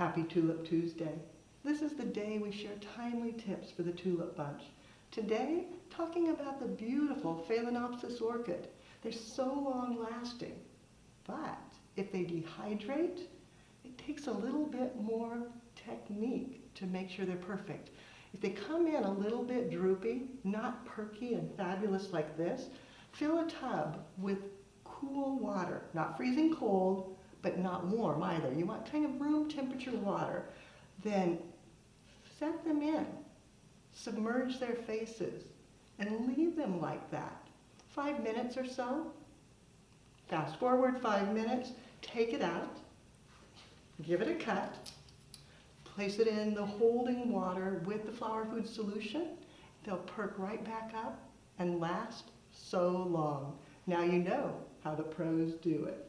Happy Tulip Tuesday. This is the day we share timely tips for the tulip bunch. Today, talking about the beautiful Phalaenopsis orchid. They're so long lasting, but if they dehydrate, it takes a little bit more technique to make sure they're perfect. If they come in a little bit droopy, not perky and fabulous like this, fill a tub with cool water, not freezing cold, but not warm either. You want kind of room temperature water. Then set them in, submerge their faces, and leave them like that. 5 minutes or so. Fast forward 5 minutes, take it out, give it a cut, place it in the holding water with the flower food solution. They'll perk right back up and last so long. Now you know how the pros do it.